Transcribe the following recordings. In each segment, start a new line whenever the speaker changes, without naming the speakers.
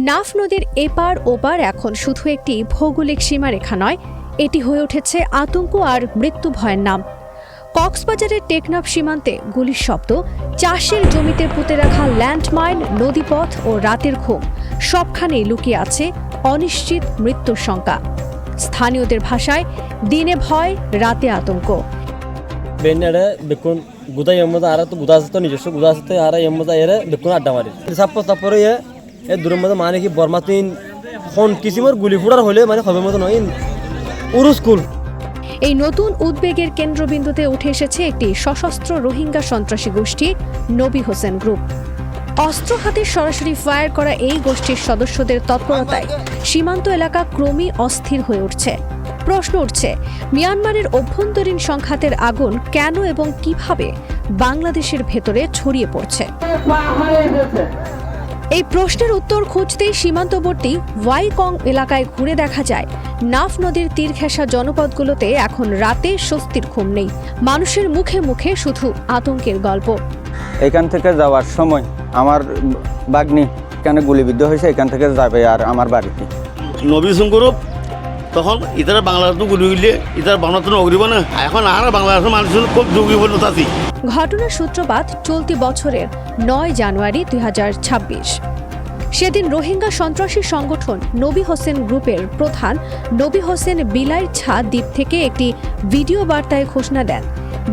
নাফ নদীর এপার ওপার এখন শুধু একটি ভৌগোলিক সীমারেখা নয়, এটি হয়ে উঠেছে আতঙ্ক আর মৃত্যু ভয়ের নাম। কক্সবাজারের টেকনাফ সীমান্তে গুলির শব্দ, চাষের জমিতে পুঁতে রাখা ল্যান্ডমাইন, নদীপথ ও রাতের ঘুম, সবখানেই লুকিয়ে আছে অনিশ্চিত মৃত্যুর শঙ্কা। স্থানীয়দের ভাষায় দিনে ভয়, রাতে আতঙ্ক।
গুদাই এমমদা আর তো গুদা আছে, নিজস্ব গুদা আছে, আর এমমদা এর বেকুন আড্ডা মারি সাপ্পো তারপরে এ দূরের মধ্যে মানে কি বর্মাতিন ফোন কিসিমর গুলি ফুটার হলে মানে হবে মতো নয় উরুস্কুল।
এই নতুন উদ্বেগের কেন্দ্রবিন্দুতে উঠে এসেছে একটি সশস্ত্র রোহিঙ্গা সন্ত্রাসী গোষ্ঠী নবী হোসেন গ্রুপ। অস্ত্র হাতে সরাসরি ফায়ার করা এই গোষ্ঠীর সদস্যদের তৎপরতায় সীমান্ত এলাকা ক্রমেই অস্থির হয়ে উঠছে। প্রশ্ন উঠছে, মিয়ানমারের অভ্যন্তরীণ সংঘাতের আগুন কেন এবং কিভাবে বাংলাদেশের ভেতরে ছড়িয়ে পড়ছে? এই প্রশ্নের উত্তর খুঁজতেই সীমান্তবর্তী ওয়াইকং এলাকায় ঘুরে দেখা যায় নাফ নদীর তীর ঘেঁষা জনপদগুলোতে এখন রাতে স্বস্তির ঘুম নেই। মানুষের মুখে মুখে শুধু আতঙ্কের গল্প।
এখান থেকে যাওয়ার সময় আমার বাগ্নি এখানে গুলিবিদ্ধ হয়েছে, এখান থেকে যাবে আর আমার বাড়িতে
নবী সংগ্রুপ তখন ইতারা বাংলাদেশ গুলি উঠলে ইতারা বাংলা তো অগ্রিব না, এখন আর বাংলাদেশের মানুষের খুব যোগী বলে আছি।
ঘটনার সূত্রপাত চলতি বছরের 9 জানুয়ারি 2026। সেদিন রোহিঙ্গা সন্ত্রাসী সংগঠন নবী হোসেন গ্রুপের প্রধান নবী হোসেন বিলাইর ছা দ্বীপ থেকে একটি ভিডিও বার্তায় ঘোষণা দেন,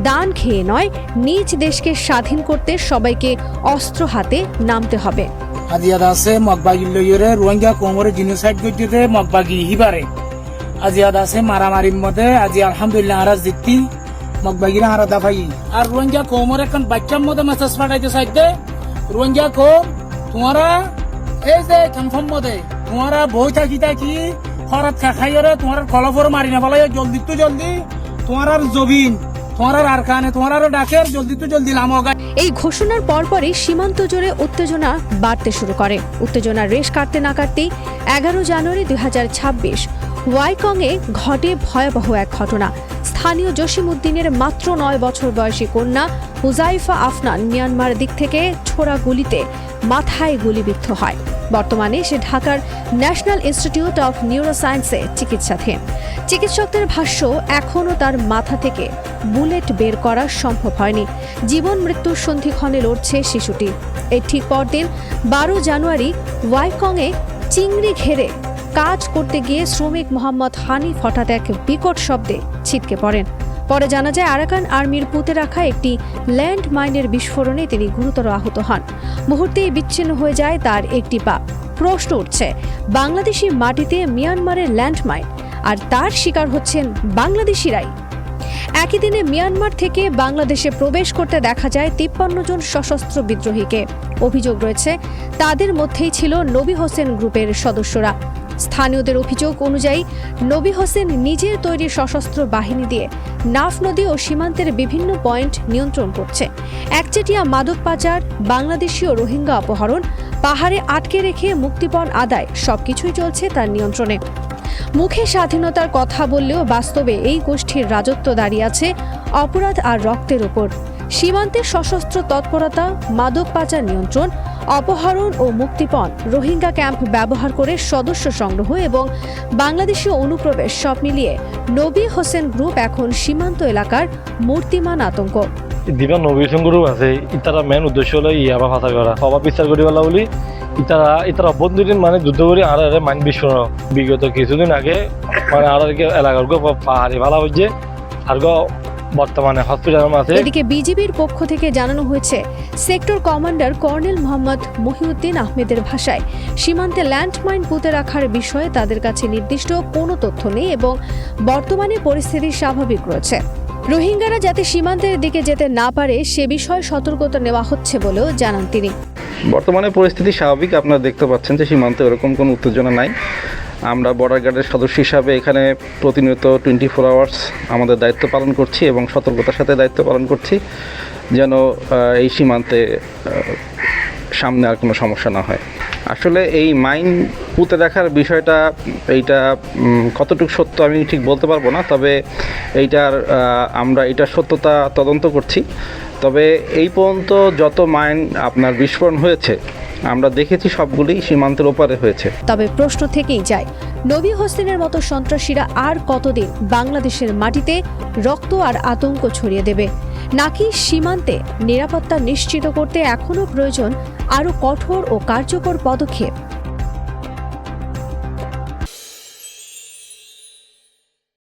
দান খেয়ে নয়, নিজ দেশকে স্বাধীন করতে সবাইকে অস্ত্র হাতে নামতে হবে।
আজি ইয়াত আছে মগবাগি লইরে রোহিঙ্গা কোমরে জিনোসাইড করতে মগবাগি হিবারে আজি ইয়াত আছে মারামারির মধ্যে আজি আলহামদুলিল্লাহ আরা জিত্তি মগবাগিরা আরা দাফাই আর রোহিঙ্গা কোমরে এখন বাচ্চার মধ্যে মেসেজ পাঠাইতে চাইতে রোহিঙ্গা কোম তোমারা এই যে কনফার্ম মধ্যে তোমারা বই থাকি খরাত খাইরে তোমার কলফর মারি না ফেলাই জলদি তো জলদি তোমার জবিন তোমার আর কানে তোমার ডাকের জলদি তো জলদি লামগা।
এই ঘোষণার পরপরই সীমান্ত জুড়ে উত্তেজনা বাড়তে শুরু করে। উত্তেজনার রেশ কাটতে না কাটতেই 11 জানুয়ারি 2026 ওয়াইকংয়ে ঘটে ভয়াবহ এক ঘটনা। স্থানীয় জসিম উদ্দিনের মাত্র 9 বছর বয়সী কন্যা হুজাইফা আফনান মিয়ানমার দিক থেকে ছোড়া গুলিতে মাথায় গুলিবিদ্ধ হয়। বর্তমানে সে ঢাকার ন্যাশনাল ইনস্টিটিউট অফ নিউরোসায়েন্সে চিকিৎসাধীন। চিকিৎসকদের ভাষ্য, এখনও তার মাথা থেকে বুলেট বের করা সম্ভব হয়নি। জীবন মৃত্যুর সন্ধিক্ষণে লড়ছে শিশুটি। এর ঠিক পরদিন 12 জানুয়ারি ওয়াইকংয়ে চিংড়ি ঘেরে কাজ করতে গিয়ে শ্রমিক মোহাম্মদ হানিফ হঠাৎ এক বিকট শব্দে ছিটকে পড়েন। পরে জানা যায় আরাকান আর্মির পুঁতে রাখা একটি ল্যান্ড মাইনের বিস্ফোরণে তিনি গুরুতর আহত হন। মুহূর্তেই বিচ্ছিন্ন হয়ে যায় তার একটি পা। প্রশ্ন উঠছে, বাংলাদেশি মাটিতে মিয়ানমারের ল্যান্ডমাইন আর তার শিকার হচ্ছেন বাংলাদেশিরাই। একই দিনে মিয়ানমার থেকে বাংলাদেশে প্রবেশ করতে দেখা যায় 53 জন সশস্ত্র বিদ্রোহীকে। অভিযোগ রয়েছে তাদের মধ্যেই ছিল নবী হোসেন গ্রুপের সদস্যরা। স্থানীয়দের অভিযোগ অনুযায়ী নবী হোসেন নিজের তৈরি সশস্ত্র বাহিনী দিয়ে নাফ নদী ও সীমান্তের বিভিন্ন পয়েন্ট নিয়ন্ত্রণ করছে। একচেটিয়া মাদক পাচার, বাংলাদেশি ও রোহিঙ্গা অপহরণ, পাহাড়ে আটকে রেখে মুক্তিপণ আদায় সবকিছুই চলছে তার নিয়ন্ত্রণে। মুখে স্বাধীনতার কথা বললেও বাস্তবে এই গোষ্ঠীর রাজত্ব দাঁড়িয়ে আছে অপরাধ আর রক্তের ওপর। সীমান্তে সশস্ত্র তৎপরতা, মাদক পাচার নিয়ন্ত্রণ, অপহরণ ও মুক্তিপণ, রোহিঙ্গা ক্যাম্প ব্যবহার করে সদস্য সংগ্রহ এবং বাংলাদেশি অনুপ্রবেশ সব মিলিয়ে নবী হোসেন গ্রুপ এখন সীমান্ত এলাকার মূর্তিমান আতঙ্ক।
দিবা নবী হোসেন গ্রুপ আছে, ইতারা মেন উদ্দেশ্য হলো ইয়াবা ফাঁসা করা, সবার বিচার করি বলা বলি ইতারা অভ্যন্তরীণ মানে যুদ্ধ করে আর মাইন বিস্ফোরণ বিগত কিছুদিন আগে মানে আর এলাকার পাহাড়ি ভালো হচ্ছে আর বর্তমানে হসপিটাল আছে।
এদিকে বিজিবির পক্ষ থেকে জানানো হয়েছে, sector commander colonel Mohammad Mohiuddin আহমেদের ভাষায় সীমান্তে ল্যান্ডমাইন পুঁতে রাখার বিষয়ে তাদের কাছে নির্দিষ্ট কোনো তথ্য নেই এবং বর্তমানে পরিস্থিতি স্বাভাবিক রয়েছে। রোহিঙ্গারা যাতে সীমান্তের দিকে যেতে না পারে সে বিষয়ে সতর্কতা নেওয়া হচ্ছে বলেও জানান তিনি।
বর্তমানে পরিস্থিতি স্বাভাবিক, আপনারা দেখতে পাচ্ছেন যে সীমান্তে এরকম কোনো উত্তেজনা নাই। আমরা বর্ডার গার্ডের সদস্য হিসাবে এখানে প্রতিনিয়ত 24 আওয়ার্স আমাদের দায়িত্ব পালন করছি এবং সতর্কতার সাথে দায়িত্ব পালন করছি যেন এই সীমান্তে সামনে আর কোনো সমস্যা না হয়। আসলে এই মাইন পুঁতে রাখার বিষয়টা এইটা কতটুকু সত্য আমি ঠিক বলতে পারবো না, তবে আমরা এটার সত্যতা তদন্ত করছি। তবে এই পর্যন্ত যত মাইন আপনার বিস্ফোরণ হয়েছে আমরা দেখেছি সবগুলি সীমান্তের ওপারে হয়েছে।
তবে প্রশ্ন থেকেই যায়, নবী হোসেনের মতো সন্ত্রাসীরা আর কতদিন বাংলাদেশের মাটিতে রক্ত আর আতঙ্ক ছড়িয়ে দেবে, নাকি সীমান্তে নিরাপত্তা নিশ্চিত করতে এখনো প্রয়োজন আরও কঠোর ও কার্যকর পদক্ষেপ?